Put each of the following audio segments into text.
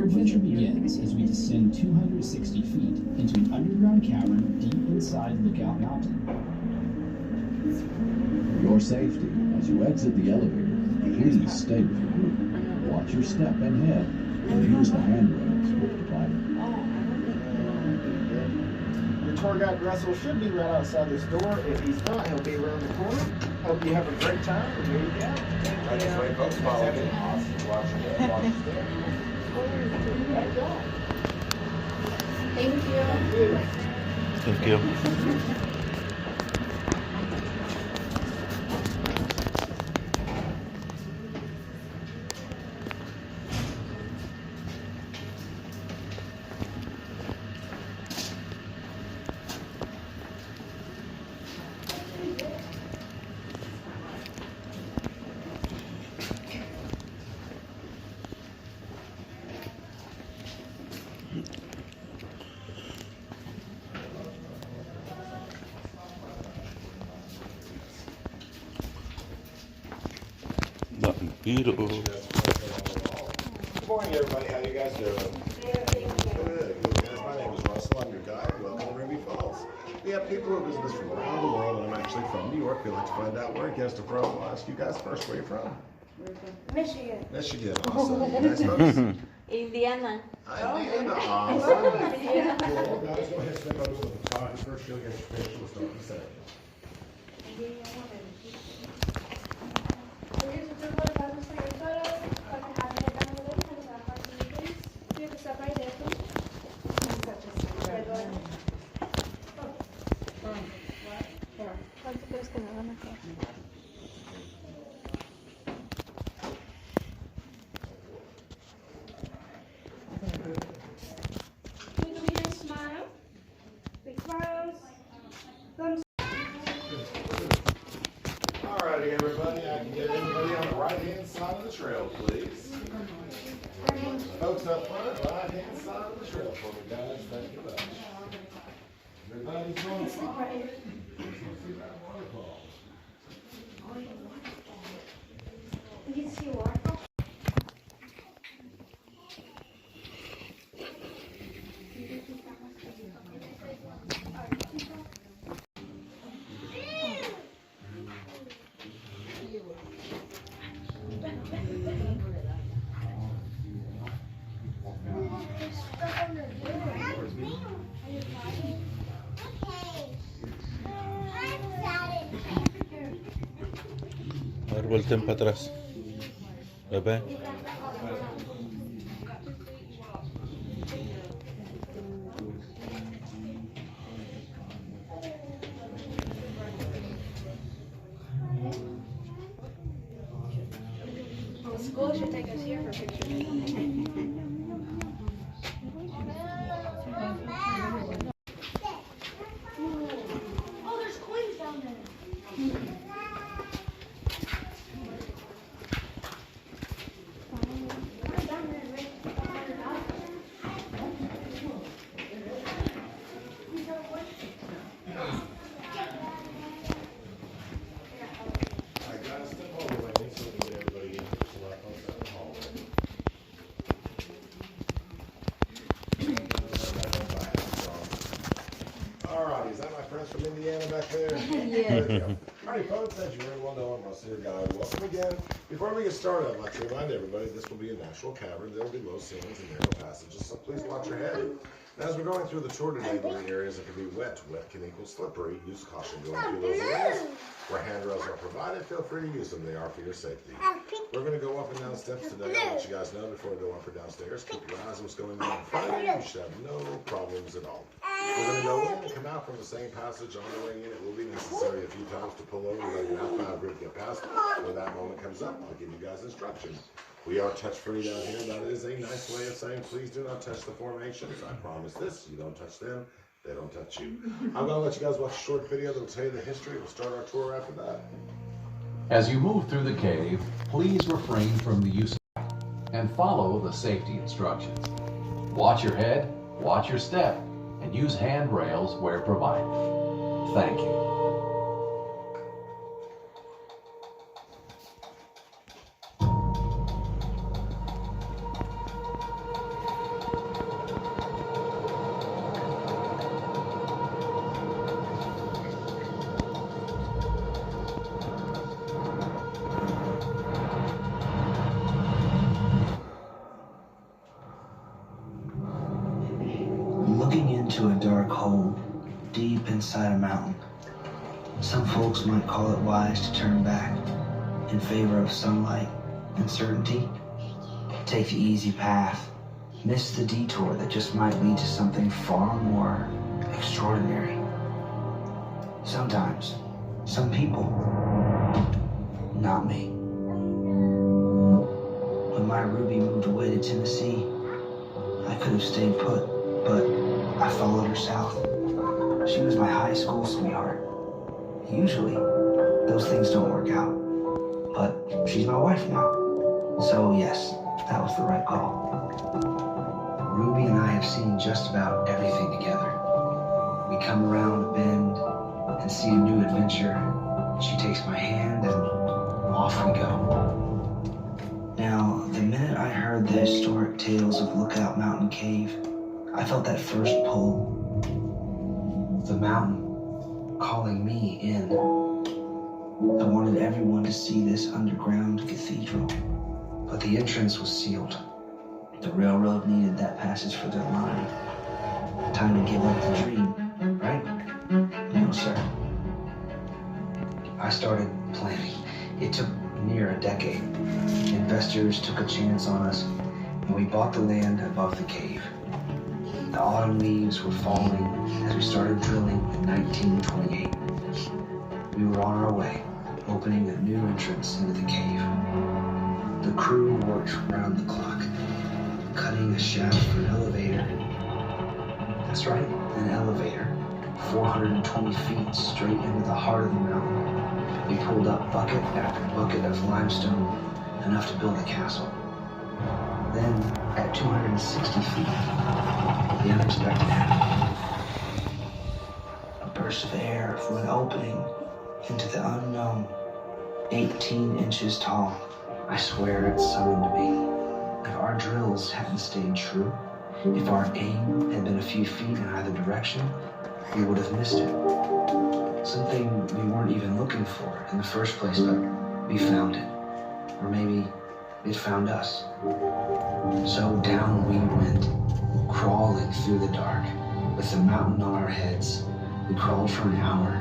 adventure begins as we descend 260 feet into an underground cavern deep inside Lookout Mountain. For your safety, as you exit the elevator, please stay with your group. Watch your step and head, and use the handrails we've provided. Your tour guide Russell should be right outside this door. If he's not, he'll be around the corner. Hope you have a great time. We're moving out. Right this way, folks. Follow me. Awesome. Watch your step. Watch your step. Thank you. Thank you. Beautiful. Good morning, everybody. How you guys doing? Good, guys. My name is Russell. I'm your guide. Welcome to Ruby Falls. We have people who visit us from around the world, and I'm actually from New York. We like to find out where guests are from. I'll ask you guys first. Where are you from? Michigan. Michigan. Awesome. You guys folks? Indiana. Indiana. Awesome. Cool. Guys, go ahead and step over to the photography first. You'll get your picture. We'll start in a second. ¿Cuánto crees que me van a hacer? Smile. Big smiles. Thumbs. Alrighty, everybody. I can get everybody on the right-hand side of the trail, please. Folks up front, right-hand side of the trail for me, guys. Thank you much. Everybody's going to see that waterfall. You can see waterfall. A ver, volteen para atrás. Bebé. Well, school should take us here for pictures. Oh, there's coins down there. Alrighty, is that my friends from Indiana back there? Yeah. Alrighty, folks, as you very well know, I'm Russell, your guide. Welcome again. Before we get started, I'd like to remind everybody this will be a natural cavern. There will be low ceilings and narrow passages, so please watch your head. Now, as we're going through the tour today, there are areas that can be wet. Wet can equal slippery. Use caution going through those areas. Where handrails are provided, feel free to use them. They are for your safety. We're going to go up and down steps today. I'll let you guys know before we go up or downstairs. Keep your eyes on what's going on in front of you. You should have no problems at all. We're going to go in and come out from the same passage on the way in. It will be necessary a few times to pull over, let your outbound group get past. When that moment comes up, I'll give you guys instructions. We are touch-free down here. That is a nice way of saying please do not touch the formations. I promise this. You don't touch them. They don't touch you. I'm going to let you guys watch a short video that will tell you the history. We'll start our tour after that. As you move through the cave, please refrain from the use of and follow the safety instructions. Watch your head, watch your step, and use handrails where provided. Thank you. into a dark hole deep inside a mountain. Some folks might call it wise to turn back in favor of sunlight and certainty. Take the easy path, miss the detour that just might lead to something far more extraordinary. Sometimes, some people, not me. When my Ruby moved away to Tennessee, I could have stayed put, but I followed her south. She was my high school sweetheart. Usually, those things don't work out, but she's my wife now. So yes, that was the right call. Ruby and I have seen just about everything together. We come around a bend and see a new adventure. She takes my hand and off we go. Now, the minute I heard the historic tales of Lookout Mountain Cave, I felt that first pull. The mountain calling me in. I wanted everyone to see this underground cathedral, but the entrance was sealed. The railroad needed that passage for their line. Time to give up the dream, right? No, sir. I started planning. It took near a decade. Investors took a chance on us, and we bought the land above the cave. The autumn leaves were falling as we started drilling in 1928. We were on our way, opening a new entrance into the cave. The crew worked round the clock, cutting a shaft for an elevator. That's right, an elevator. 420 feet straight into the heart of the mountain. We pulled up bucket after bucket of limestone, enough to build a castle. Then, at 260 feet, the unexpected happened. A burst of air from an opening into the unknown, 18 inches tall. I swear it summoned me. If our drills hadn't stayed true, if our aim had been a few feet in either direction, we would have missed it. Something we weren't even looking for in the first place, but we found it. Or maybe it found us. So down we went, crawling through the dark, with the mountain on our heads. We crawled for an hour,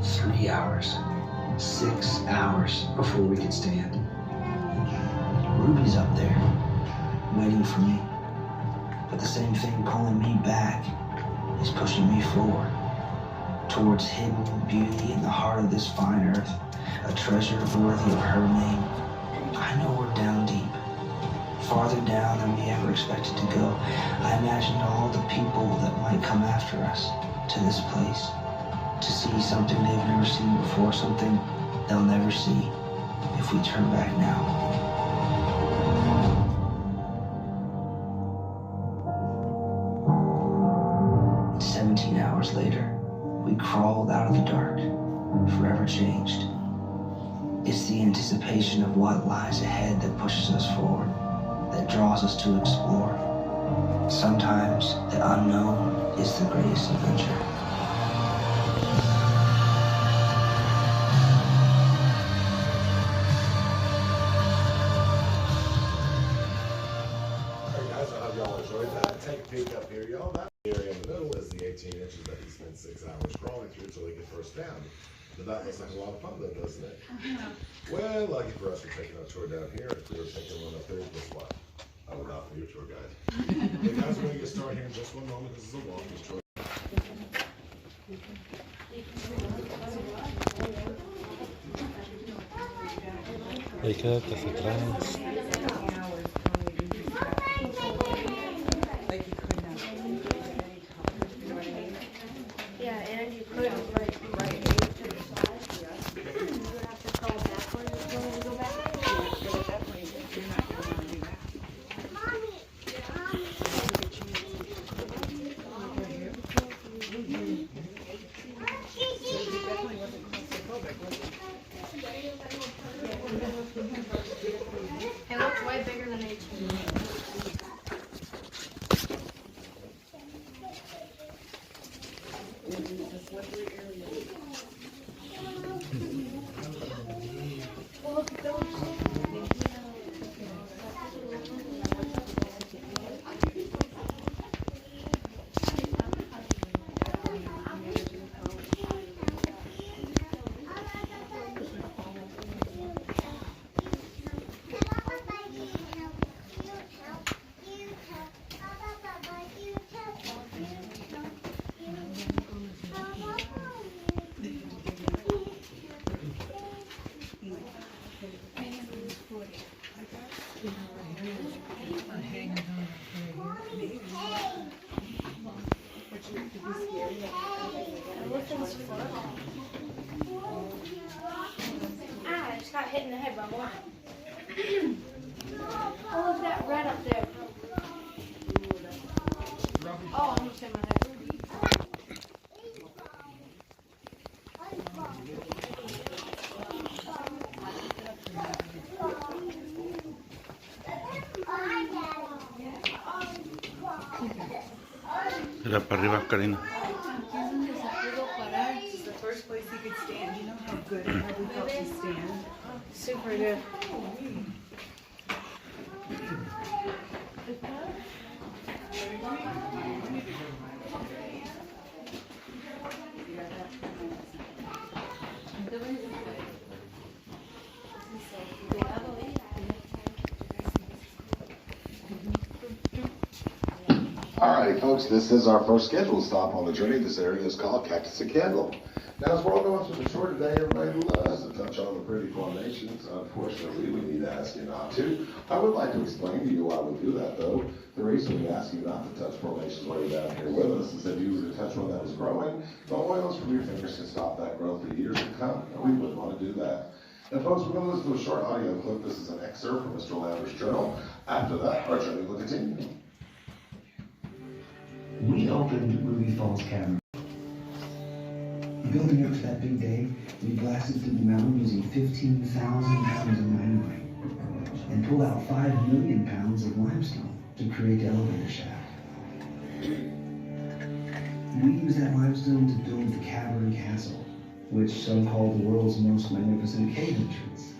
3 hours, 6 hours before we could stand. Ruby's up there, waiting for me. But the same thing pulling me back is pushing me forward, towards hidden beauty in the heart of this fine earth, a treasure worthy of her name. I know we're down deep, farther down than we ever expected to go. I imagined all the people that might come after us to this place, to see something they've never seen before, something they'll never see if we turn back now. 17 hours later, we crawled out of the dark, forever changed. It's the anticipation of what lies ahead that pushes us forward, that draws us to explore. Sometimes the unknown is the greatest adventure. Alright guys, I hope y'all enjoyed that. Take a peek up here, y'all. That area in the middle is the 18 inches that he spent 6 hours crawling through until he could first down. But that looks like a lot of fun though, doesn't it? Well, lucky for us, we're taking a tour down here. If we were taking one up there, guess what? I would not be your tour guide. Hey guys, we're going to get started here in just one moment. This is a walking tour. Ahí quédate hacia atrás. Yeah, and you could right to the side. You would have to crawl backwards when you go back. You're not going to want to do that. And Elephant's foot. Ah, I just got hit in the head by one. Oh, look at that red up there. Oh, I almost hit my head. Mira para arriba, Karina. This is the first place he could stand. You know how good it probably felt to stand? Super good. Alrighty, folks, this is our first scheduled stop on the journey. This area is called Cactus and Candle. Now, as we're all going through the tour today, everybody loves to touch on the pretty formations. Unfortunately, we need to ask you not to. I would like to explain to you why we do that, though. The reason we ask you not to touch formations while you're down here with us is that if you were to touch one that was growing, the oils from your fingers can stop that growth for years to come, and we wouldn't want to do that. And folks, we're going to listen to a short audio clip. This is an excerpt from Mr. Lambert's journal. After that, our journey will continue. We opened Ruby Falls Cavern. Building up to that big day, we blasted through the mountain using 15,000 pounds of dynamite and pulled out 5 million pounds of limestone to create the elevator shaft. We used that limestone to build the cavern castle, which some call the world's most magnificent cave entrance.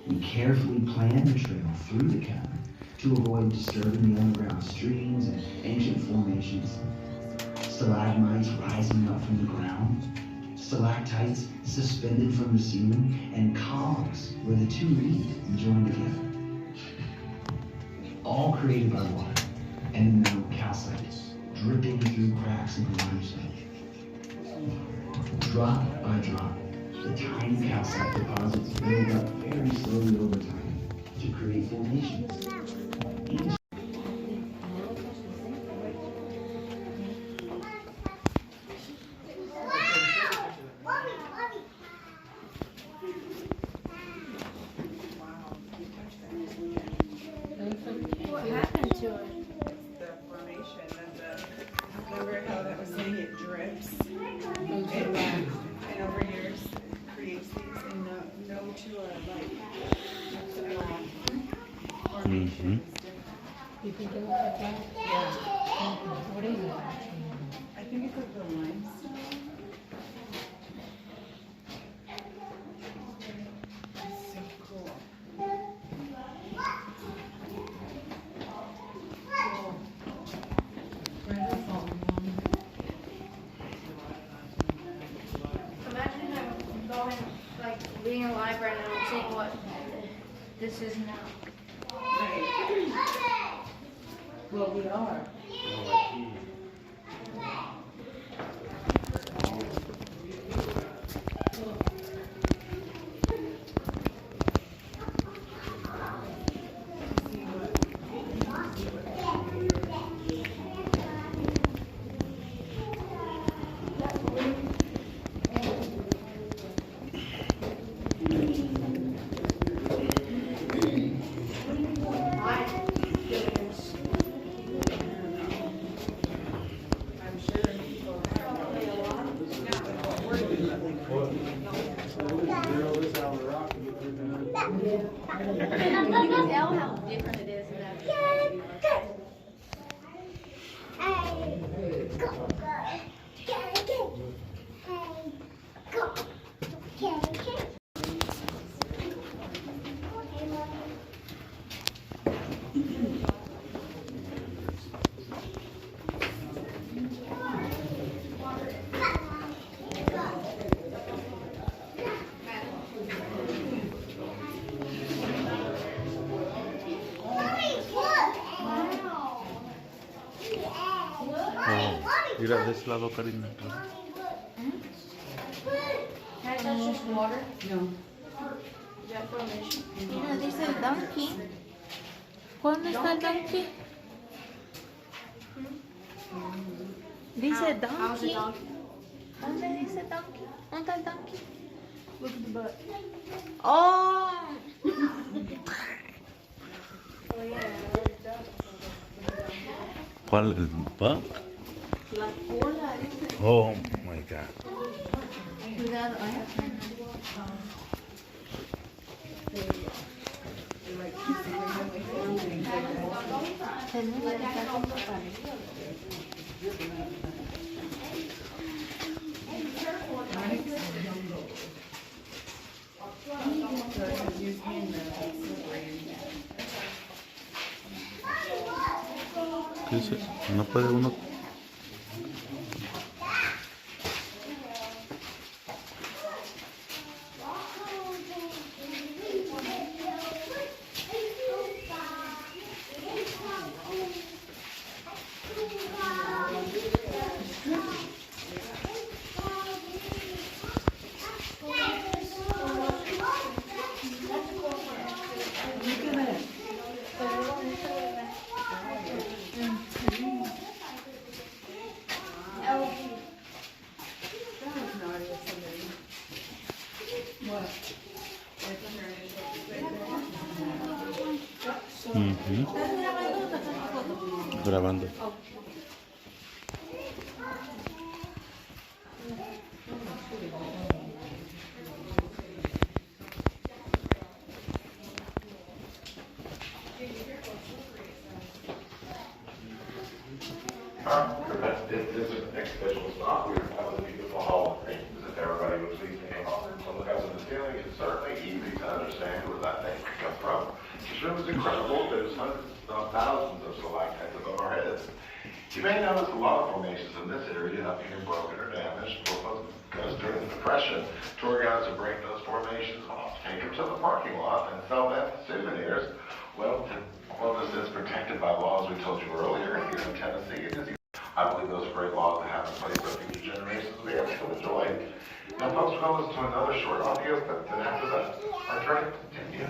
We carefully planned the trail through the cavern to avoid disturbing the underground streams and ancient formations. Stalagmites rising up from the ground, stalactites suspended from the ceiling, and cogs where the two meet and join together. All created by water and mineral calcite dripping through cracks in the limestone. Drop by drop, the tiny calcite deposits build up very slowly over time to create formations. What happened to it? The formation and remember how that was saying it drips? And over years creates these and no two are like formations. You think it looks like that? Yeah. What is it? I think it's like the limestone. It's so cool. Imagine him going, like, being alive right now and seeing what this is now. Right. Well, we are. You can tell how different it is in that. Mira de ese lado, Karina. That's just water. No. Is that formation? Mira, dice el donkey. ¿Cuándo está el donkey? Dice How's the donkey. donkey? ¿Dónde dice donkey? ¿Dónde está el donkey? Look at the butt. Oh. Oh yeah. ¿Cuál? ¿El buck? La cola dice. Oh my god. Cuidado, I have ¿Qué dices? No puede uno. Grabando. This is the next official stop. We have the beautiful Hall of Fame. If everybody would please name on it. So look up at the ceiling. It's certainly easy to understand where that thing comes from. This room is incredible. There's hundreds, thousands of stalactites above our heads. You may notice a lot of formations in this area have either broken or damaged because during the Depression, tour guides would break those formations off, take them to the parking lot, and sell them as souvenirs. Well, this is protected by laws we told you earlier here in Tennessee. I believe those are great laws to have in place so future generations will be able to enjoy. Now, folks, we're going to listen to another short audio, but then after that, our turn to continue.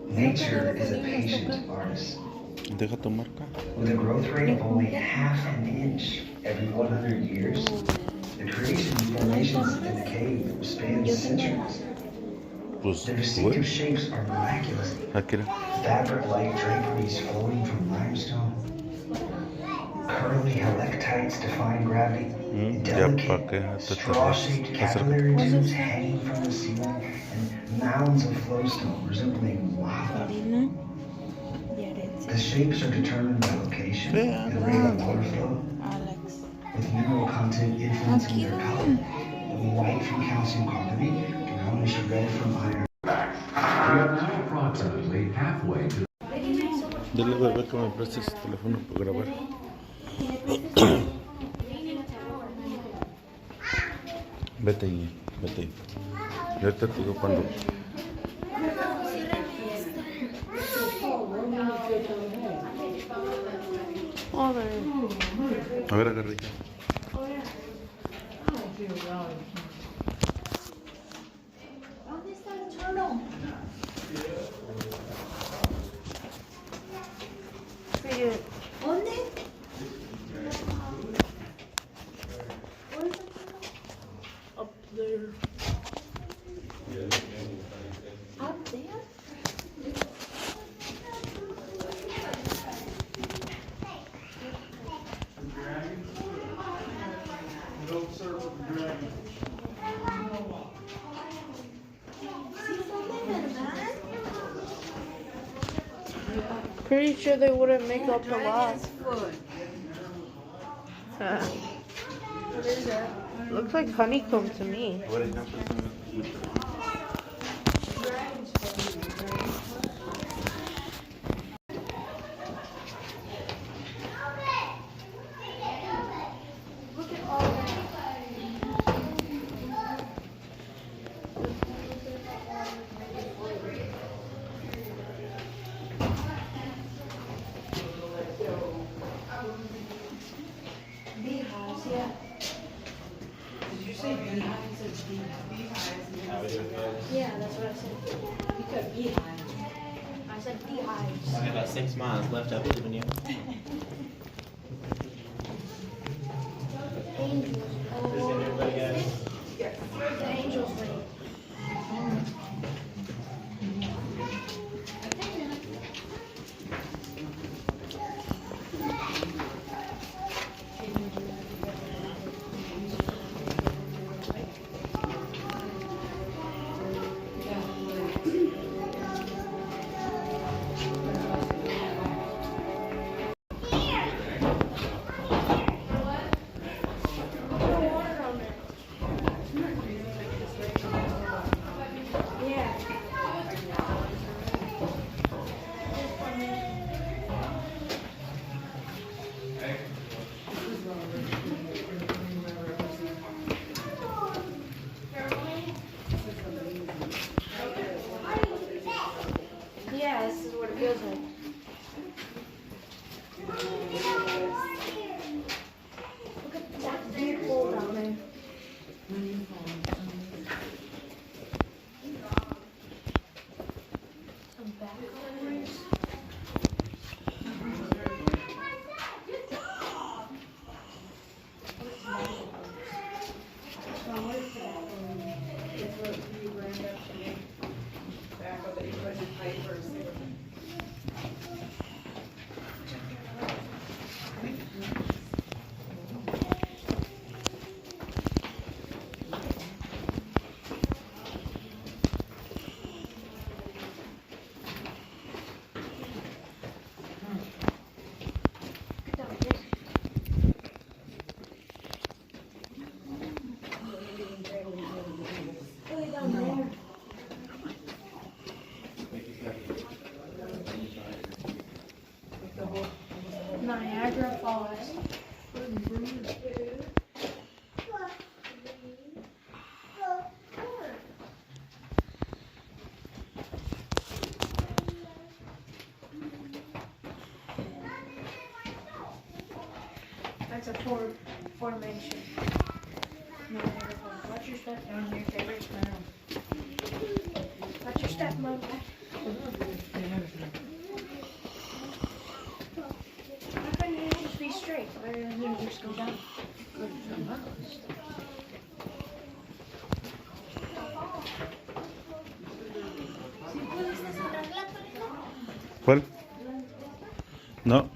Nature is a patient artist. Deja tu marca. With a growth rate of only half an inch every 100 years, the creation of formations in the cave spans centuries. The distinctive shapes are miraculous. Fabric-like draperies flowing from limestone. Curly helictites defying gravity. Delicate, straw-shaped capillary tubes hanging from the ceiling, and mounds of flowstone resembling lava. The shapes are determined by location and rate of water flow, with mineral content influencing their color. White from calcium carbonate, brownish red from iron. We are now approximately halfway to. Dile a bebé que me preste su teléfono para grabar. Vete ahí, vete ahí. Yo te digo cuando. A ver, agarra ya. ¿Dónde está el cholo? ¿Dónde? Up there. Up there? Pretty sure they wouldn't make up the lot. What is that? Looks like honeycomb to me. Beehives, yeah. Did you say beehives or beehives? Yeah, that's what I said. You said beehives. I like beehives. I have about 6 miles left of leaving you. Angels. Appreciate everybody, guys. Where's the angels ring? Yeah, this is what it feels like. Look at that deep hole down there. Some back coverings. It's what you bring up to me. Back of the put in papers. Way down there. Niagara Falls. That's a formation. Niagara Falls. Watch your step down your favorite smell. Watch your step, Mom. How can you just be straight? Why don't you just go down? ¿Cuál? No.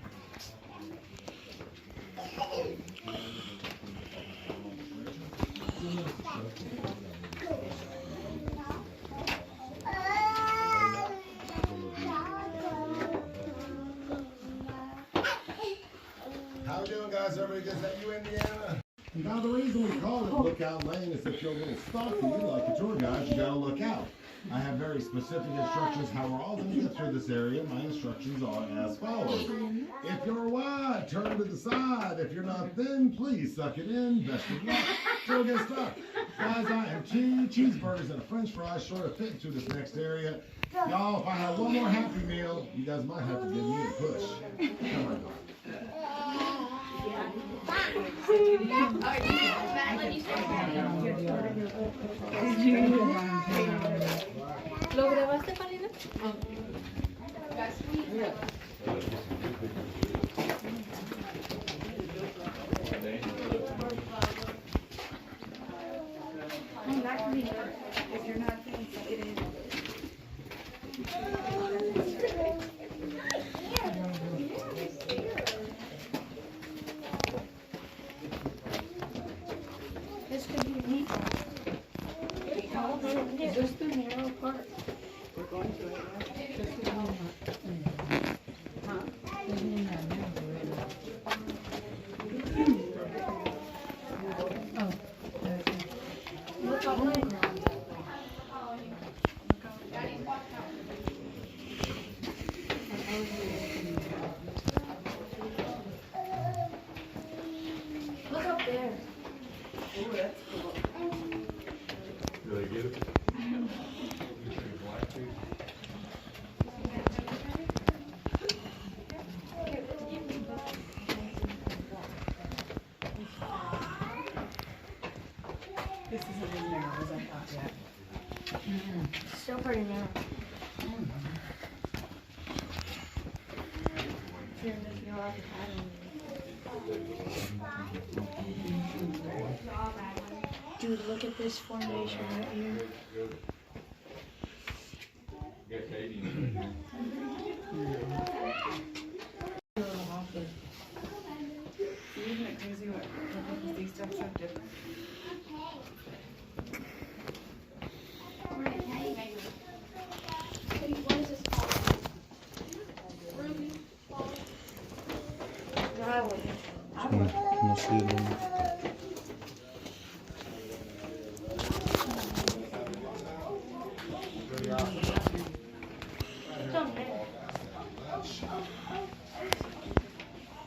How we doing, guys? Everybody good? Is that you, Indiana? Now, the reason we call it Lookout Lane is if you're a little stalky, like a tour guide, you gotta look out. I have very specific instructions how we're all going to get through this area. My instructions are as follows. If you're wide, turn to the side. If you're not thin, please suck it in. Best of luck. Don't get stuck. Guys, I am 2 cheeseburgers and a french fry short of fitting through this next area. Y'all, if I have one more Happy Meal, you guys might have to give me a push. Come on. ¿Lo grabaste, Palina? I'm not gonna be hurt if you're not feeling suck it in. This could be neat. Is this the narrow part? We're going to it, right? Just the one Huh? Look how long. Look up there. Oh, that's cool. Did I get it? This isn't as narrow as I thought yet. Still pretty narrow. Turn this new off the pattern. Dude, look at this formation right here. Isn't it crazy what these steps are different? What is this called? Ruby Falls. Driveway. No sé el nombre.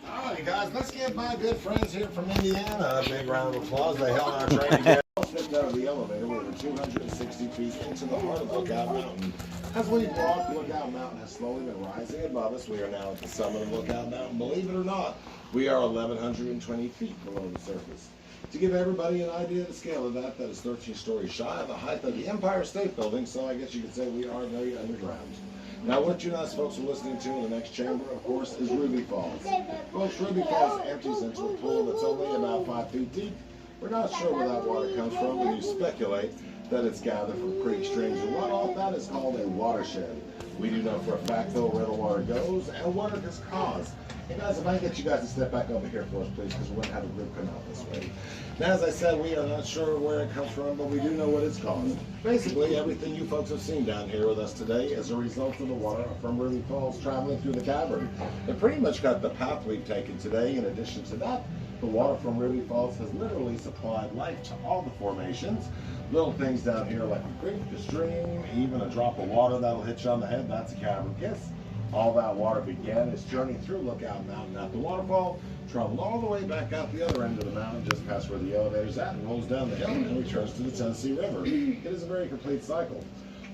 Alright, guys, let's give my good friends here from Indiana a big round of applause. They held our train together. Stepped out of the elevator. We were 260 feet into the heart of Lookout Mountain. As we walked, Lookout Mountain has slowly been rising above us. We are now at the summit of Lookout Mountain. Believe it or not, we are 1,120 feet below the surface. To give everybody an idea of the scale of that, that is 13 stories shy of the height of the Empire State Building, so I guess you could say we are very underground. Now, what you nice folks are listening to in the next chamber, of course, is Ruby Falls. Folks, Ruby Falls empties into a pool that's only about 5 feet deep. We're not sure where that water comes from, but you speculate that it's gathered from creeks, streams, and runoff. That is called a watershed. We do know for a fact, though, where the water goes and what it has caused. Hey guys, if I can get you guys to step back over here for us, please, because we're going to have a group come out this way. Now, as I said, we are not sure where it comes from, but we do know what it's caused. Basically, everything you folks have seen down here with us today is a result of the water from Ruby Falls traveling through the cavern. It pretty much got the path we've taken today. In addition to that, the water from Ruby Falls has literally supplied life to all the formations. Little things down here like a creek, a stream, even a drop of water that'll hit you on the head, that's a cavern kiss. All that water began its journey through Lookout Mountain at the waterfall, traveled all the way back out the other end of the mountain, just past where the elevator's at, and rolls down the hill and returns to the Tennessee River. It is a very complete cycle.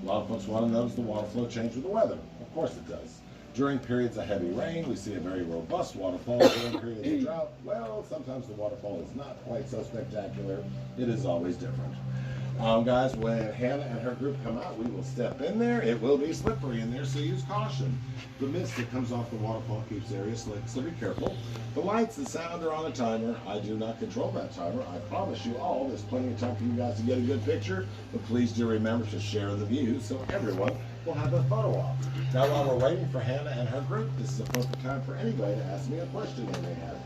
A lot of folks want to notice the water flow change with the weather. Of course it does. During periods of heavy rain, we see a very robust waterfall. During periods of drought, well, sometimes the waterfall is not quite so spectacular. It is always different. Guys, when Hannah and her group come out, we will step in there. It will be slippery in there, so use caution. The mist that comes off the waterfall keeps areas slick, so be careful. The lights and sound are on a timer. I do not control that timer. I promise you all, there's plenty of time for you guys to get a good picture, but please do remember to share the view so everyone will have a photo op. Now, while we're waiting for Hannah and her group, this is a perfect time for anybody to ask me a question they may have.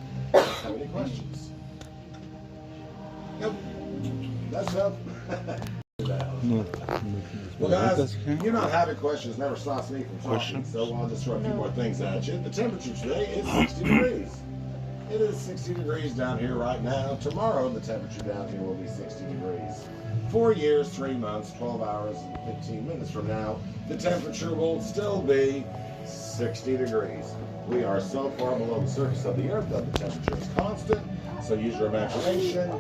Have any questions? Yep. That's up. No. Well, guys, you not having questions never stops me from talking, so I'll just throw a few more things at you. The temperature today is 60 degrees. It is 60 degrees down here right now. Tomorrow, the temperature down here will be 60 degrees. 4 years, 3 months, 12 hours, and 15 minutes from now, the temperature will still be 60 degrees. We are so far below the surface of the earth that the temperature is constant. So use your imagination.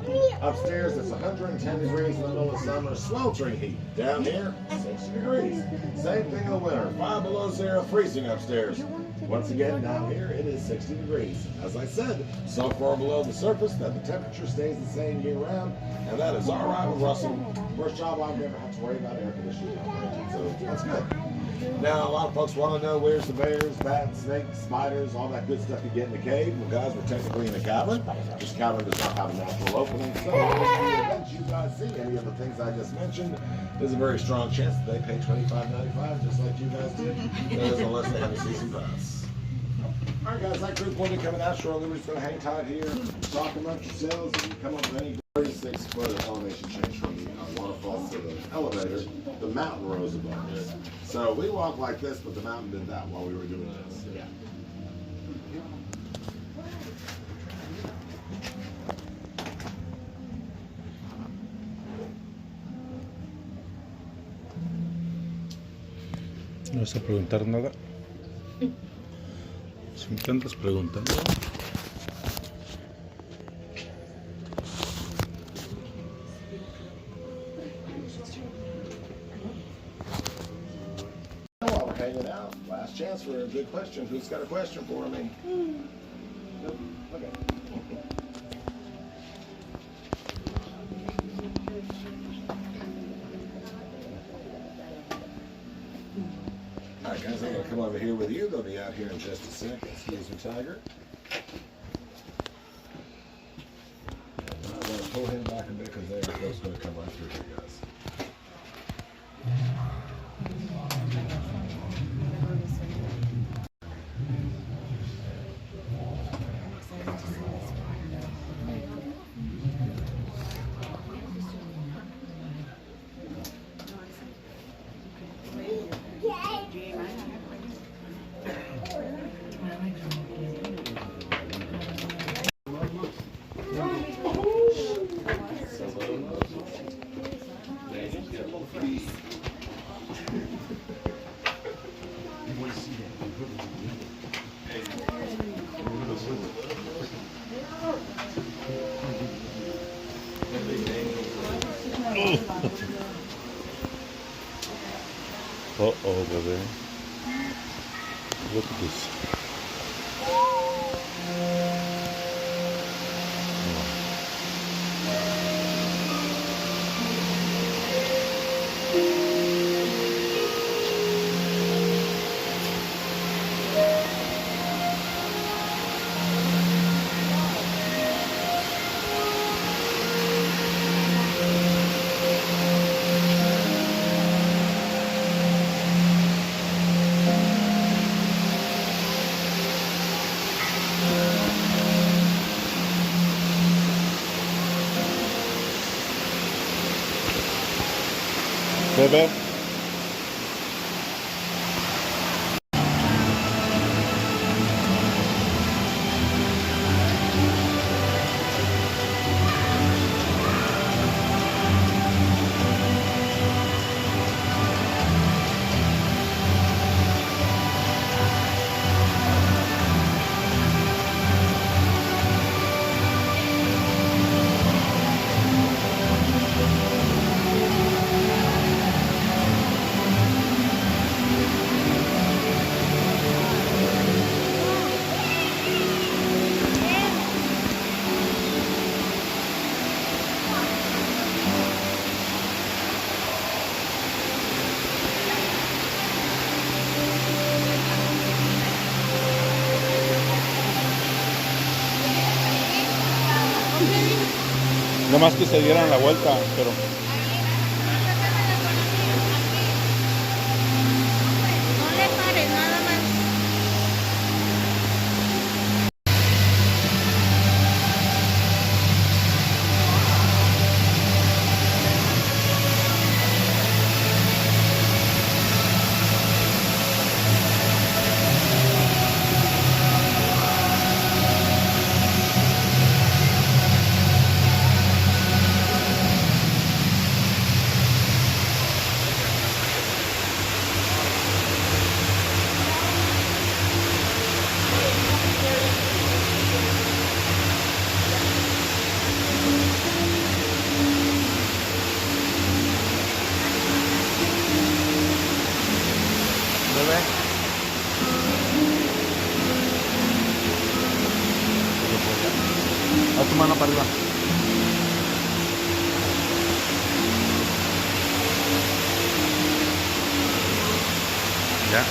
Upstairs, it's 110 degrees in the middle of summer, sweltering heat. Down here, 60 degrees. Same thing in the winter, 5 below zero, freezing upstairs. Once again, down here, it is 60 degrees. As I said, so far below the surface that the temperature stays the same year round, and that is all right with Russell. First job I've ever had to worry about air conditioning operating, so that's good. Now, a lot of folks want to know where's the bears, bats, snakes, spiders, all that good stuff you get in the cave. Well, guys, we're technically in a cavern. This cavern does not have a natural opening, so if you guys see any of the things I just mentioned, there's a very strong chance that they pay $25.95 just like you guys did. That is unless they have a season pass. All right, guys, that group will be coming out shortly. We're just going to hang tight here, talk amongst yourselves, and you come up with any 36-foot elevation change from the waterfall to the elevator. The mountain rose above us. So we walked like this, but the mountain did that while we were doing this. Yeah. ¿No vas a preguntar nada? Si me encantas preguntando. While we're hanging out, last chance for a good question. Who's got a question for me? Nope. Okay. All Alright guys, I'm going to come over here with you. They'll be out here in just a second. Excuse me, Tiger. I'm going to pull him back a bit because they are close going to come right through here, guys. Uh-oh, baby. Look at this. Bebe. No más que se dieran la vuelta, pero... No le pares, nada más. Haz tu mano para arriba. Ya.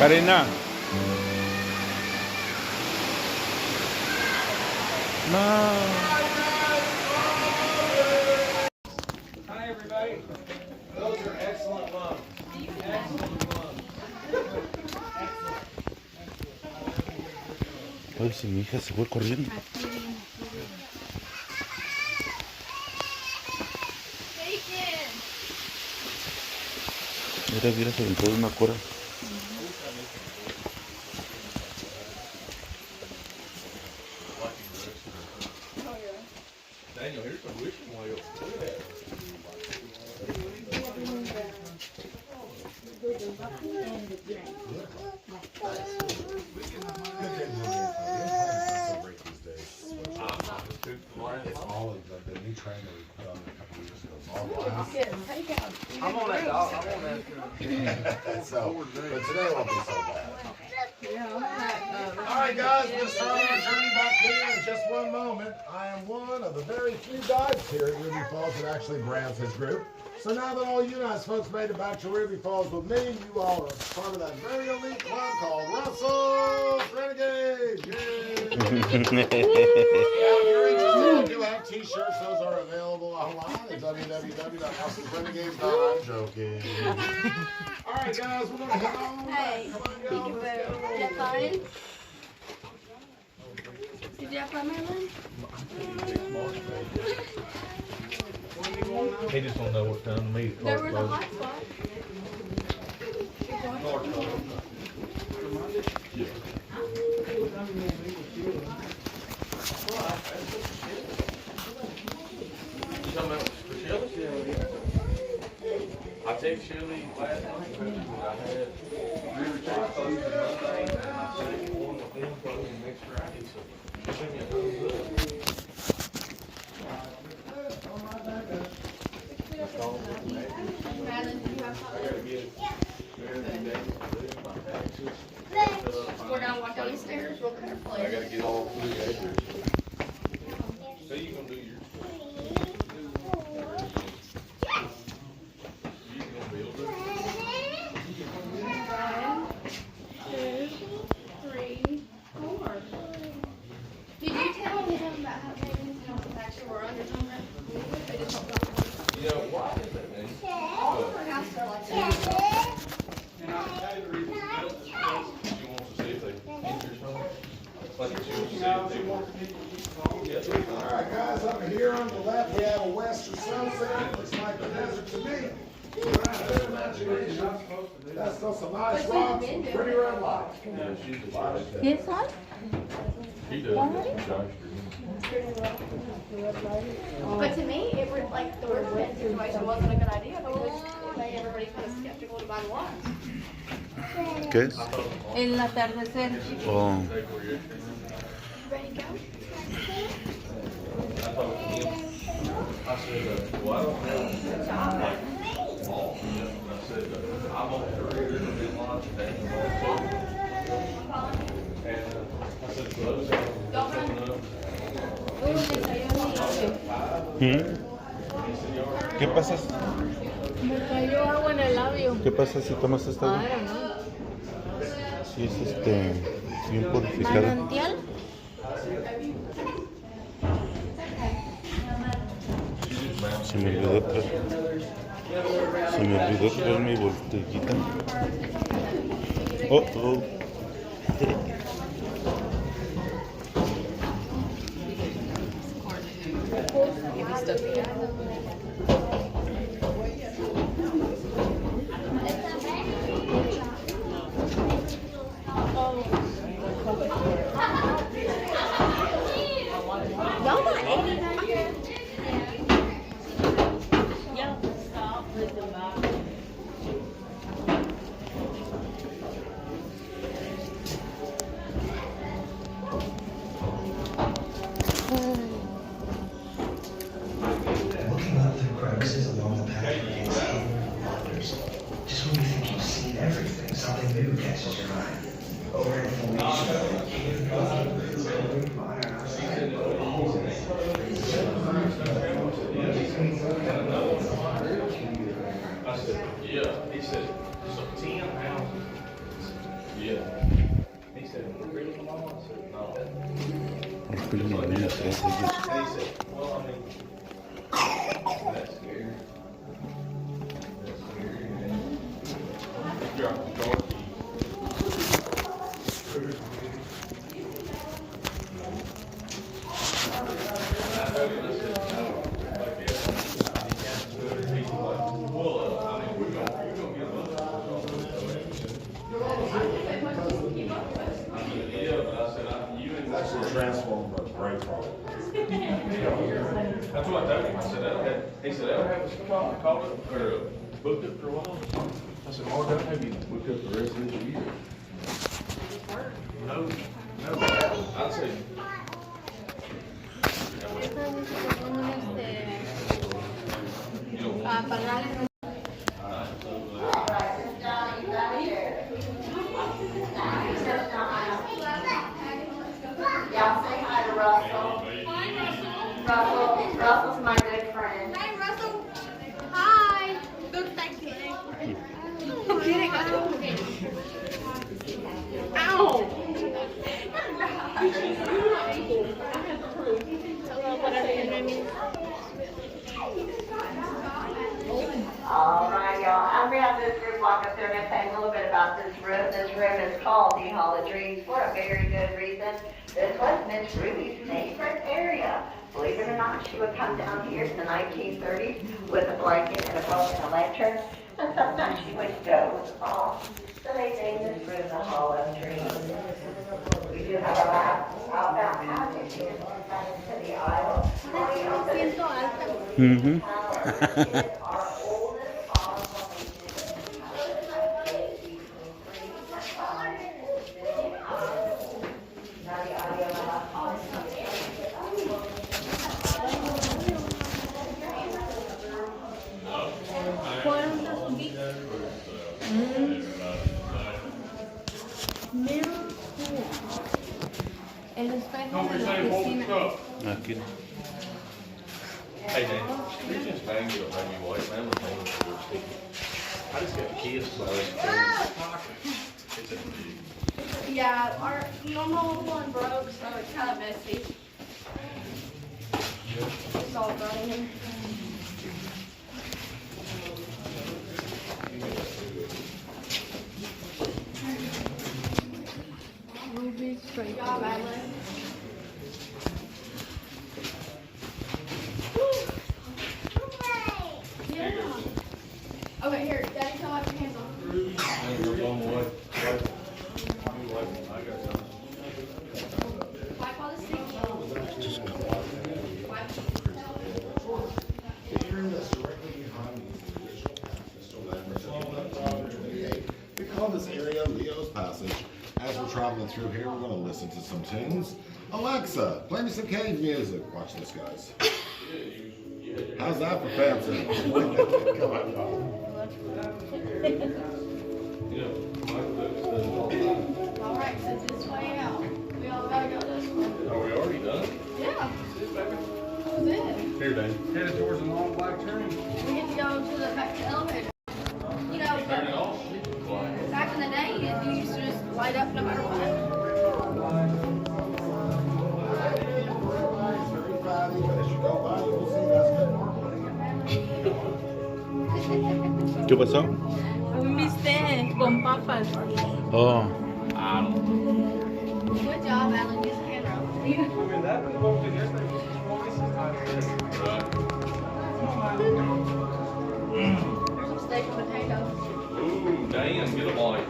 Karina. No. Hi, everybody. Those are excellent lungs. Excellent lungs. Ay, si mi hija se fue corriendo. Mira, mira, se aventó de una cora. Daniel, here's some wishing whale. Look at that. It's all of the new train that we put on a couple of years ago. It's all glass. I'm on that dog. I'm on that. So, but today won't be so bad. Yeah, All right, guys, we're going to start our journey back here in just one moment. I am one of the very few guides here at Ruby Falls that actually brands his group. So now that all you nice folks made it back to Ruby Falls with me, you all are part of that very elite club called Russell's Renegades. Yay! Now, if you're interested, I do have t-shirts. Those are available online at www.russellsrenegades.com. I'm joking. All right, guys, we're going to head on back. Come on, y'all. Let's go. Did you find? Did you have fun, Marilyn? He just don't know what time to meet. There was a hot spot. You talking about for Shelley? I texted Shelley last night. I had River Church closed on Monday, and I said one of them closing next Friday, so she sent me a thumbs up. Marilyn, did you have fun? I gotta get everything down to my taxes. We're gonna walk down the stairs real carefully. I gotta get all 3 acres. So you gonna do yours? You gonna build it? 1, 2, 3, 4. Did you tell him about how Megan's house actually were under somewhere? They just don't know. You know, why is that, man? All of her houses are like that. She wants to see if they injure something. Like she wants to see if they want. All right, guys, up here on the left, we have a western sunset. Looks like the desert to me. Right, good imagination. That's still some nice rocks, some pretty red lights. Yeah, she's a lot of that. Yes, son? She does. But to me, it was like the riverbed situation wasn't a good idea because it made everybody kind of skeptical to buy the lots. ¿Qué es? El atardecer. Oh. Ready to go? I told him, I said, well, I don't have like all, and I said, I'm on 3 riverbed lots and that's all 2. And I said, so those are coming up. ¿Qué pasa? Me cayó agua en el labio. ¿Qué pasa si tomas esta agua? Si es bien purificada. ¿Manantial? Se me olvidó traer mi botellita. Oh, oh. Y'all got 80. Looking up through crevices along the path begins hidden wonders. Just when you think you've seen everything, something new catches your eye. Over information. I said, yeah, he said, so 10 houses. Yeah. He said, really, Mama? I said, no. I'm pretty much near, so And he said, well, I mean, that's scary. That's scary. Drop the car key. Transform for a brake problem. That's what I told him. I said, he said, I'll have us called it, or booked it for a while. I said, Mark, I'll have you booked up the rest of this year. No, I'd say. Y'all say hi to Russell. Russell's my good friend. Hey, Russell. Hi. Look, thank you. Get it, ow. Whatever your name is. All right, y'all. I'm going to have this group walk up there and tell you a little bit about this room. This room is called the Hall of Dreams for a very good reason. This was Miss Ruby's favorite area. Believe it or not, she would come down here in the 1930s with a blanket and a book and a lantern, and sometimes she would doze off. So they named this room the Hall of Dreams. We do have a outbound passage here to the aisle. Mm-hmm. El espejo Don't de be la saying hold the piscina. stuff. Aquí. Hey, Dan, you just banged it, maybe white, man, was banging it for sticky. I just got kissed by this thing. Yeah, our normal one broke, so it's kind of messy. It's all running. Ruby straight to balance. Yeah. Okay, here, Daddy, come wipe your hands off. Wipe all the sticky. Wipe. The area that's directly behind me is the original Mr. Lambert, 1928. We call this area Leo's Passage. As we're traveling through here, we're going to listen to some tunes. Alexa, play me some cave music. Watch this, guys. How's that for fancy? Come on, All right, so this way out. We all gotta go this way. Are we already done? Yeah. That was it. Here, Dan. Headed towards the long black turn. We get to go to the back to the elevator. You know, Turn it off. back in the day, you used to just light up no matter what. ¿Qué pasó? Un bistec con papas. Oh. Good job, Alan. Use the camera. There's some steak and potatoes. Ooh, Dan, get a bite.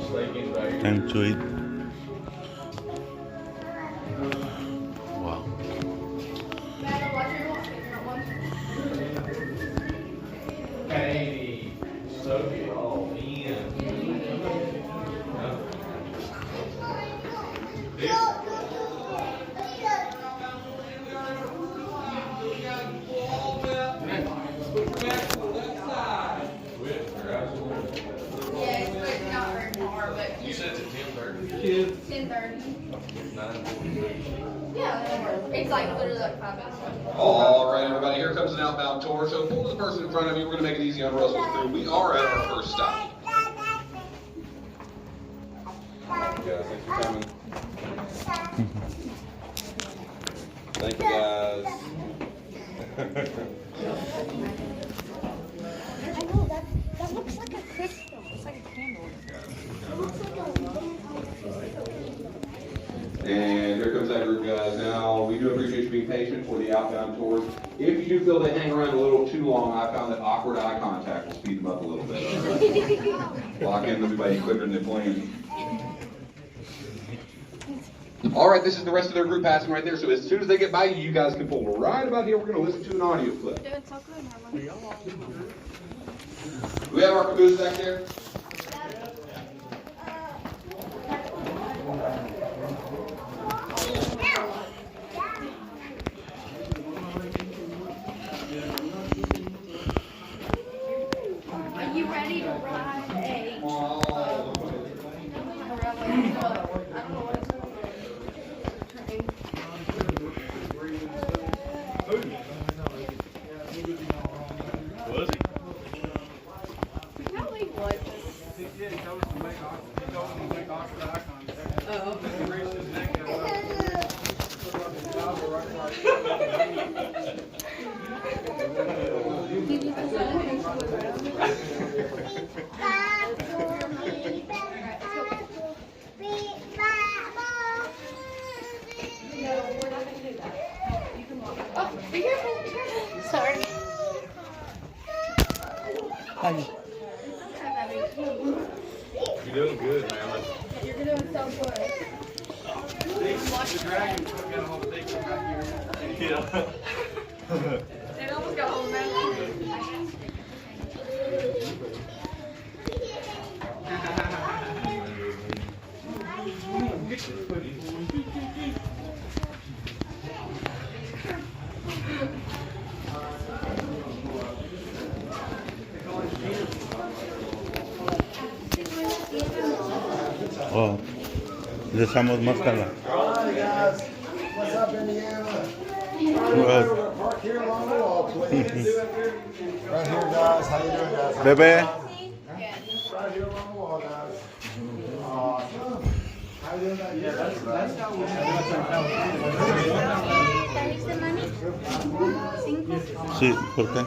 Steak and bacon. Time to eat. Wow. Matt, watch your watch. Hey, soak it all in. You said it's at 10:30? 10:30. Yeah, it's like literally like 5 minutes. All right, everybody, here comes an outbound tour. So pull to the person in front of you. We're going to make it easy on Russell's crew. We are at our first stop. guys. Thanks for coming. Thank you, guys. I know, that looks like a crystal. It's like a candle. It looks like a... And here comes that group, guys. Now, we do appreciate you being patient for the outbound tours. If you do feel they hang around a little too long, I found that awkward eye contact will speed them up a little bit. Lock in everybody quicker than they planned. All right, this is the rest of their group passing right there. So as soon as they get by you, you guys can pull right about here. We're going to listen to an audio clip. Doing so good, Mama. Do we have our caboose back there? Are you ready to ride a Was he? No, he wasn't. He did. He told us to make Oxford eye contact. Oh, okay. He raised his neck out. Oh, be careful, be careful. Sorry. You're doing good, man. You're doing so good. The dragon got a hold of Dick back here. Yeah. It almost got hold of that. Oh, les damos más cala. Alright, guys. What's up, Indiana? Well, Park here along the wall, please. Right here, guys. How you doing, guys? Bebe. Right here along the wall, guys. Awesome. How you doing? Yeah, that's how we ¿Traes de money? 5. Sí, ¿por qué?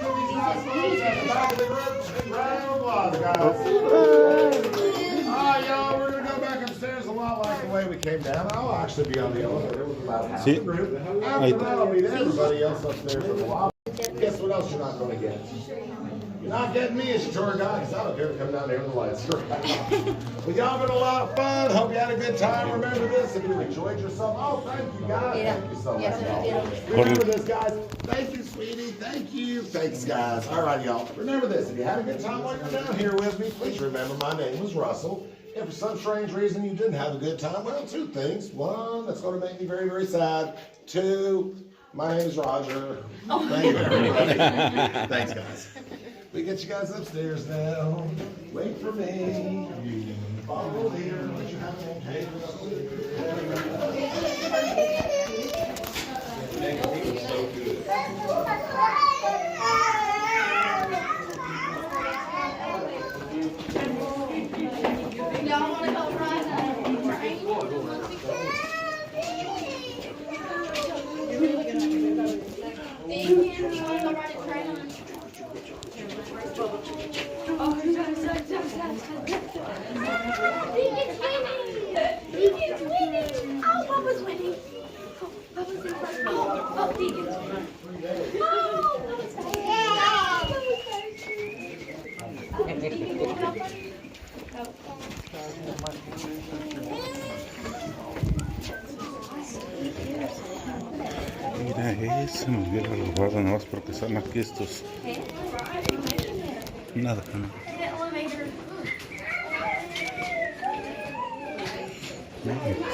Y'all, we're gonna go back upstairs a lot like the way we came down. I'll actually be on the elevator with about half the group. After that, I'll meet everybody else upstairs in the lobby. Guess what else you're not gonna get? You're not getting me as your tour guide, because I don't care to come down here when the lights are out. But y'all been a lot of fun. Hope you had a good time. Remember this, if you enjoyed yourself. Oh, thank you, guys. Thank you so much, y'all. Remember this, guys. Thank you, sweetie. Thank you. Thanks, guys. All right, y'all. Remember this, if you had a good time while you're down here with me, please remember my name was Russell. If for some strange reason you didn't have a good time, well, 2 things. 1, that's going to make me very, very sad. 2, my name is Roger. Thank you, everybody. Thanks, guys. We get you guys upstairs now. Wait for me. Follow the leader. Let you have a Y'all want to go ride a train? You want to go ride a train? Oh, it's winning! Oh, Papa's winning! Papa's in front. Oh, Deacon's winning. Oh, Papa's Mira eso, me hubiera robado nada más porque están aquí estos. Nada, no.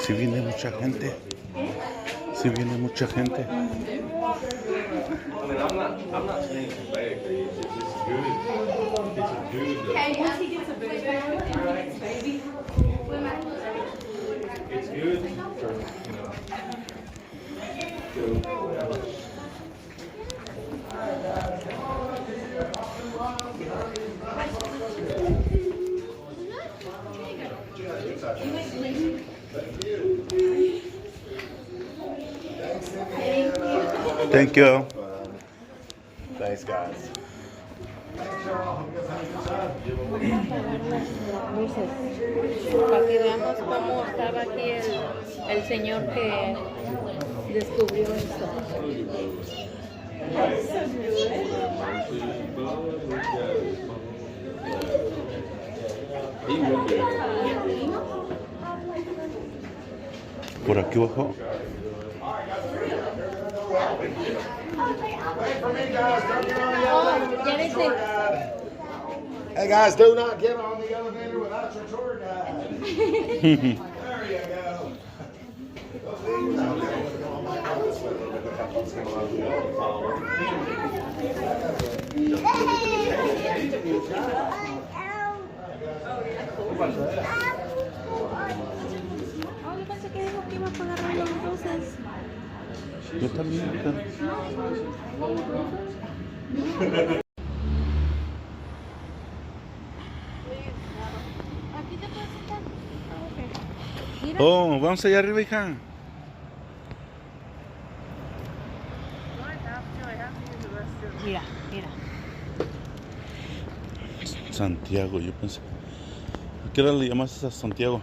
Si viene mucha gente. Si viene mucha gente. I mean, I'm not saying it's bad, it's good. It's a good. Hey, as he gets a big baby. It's good for, Thank you. Thanks, guys. Luces. Para que veamos cómo estaba aquí el señor que descubrió esto. Por aquí abajo. Hey guys, do not get on the elevator without your tour guide. There you go. Yo pensé que dijo que iba a pagar los luces. Yo también. Aquí te puedes sentar. Mira. Oh, vamos allá arriba, hija. Mira, mira. Santiago, yo pensé. ¿A qué hora le llamas a Santiago?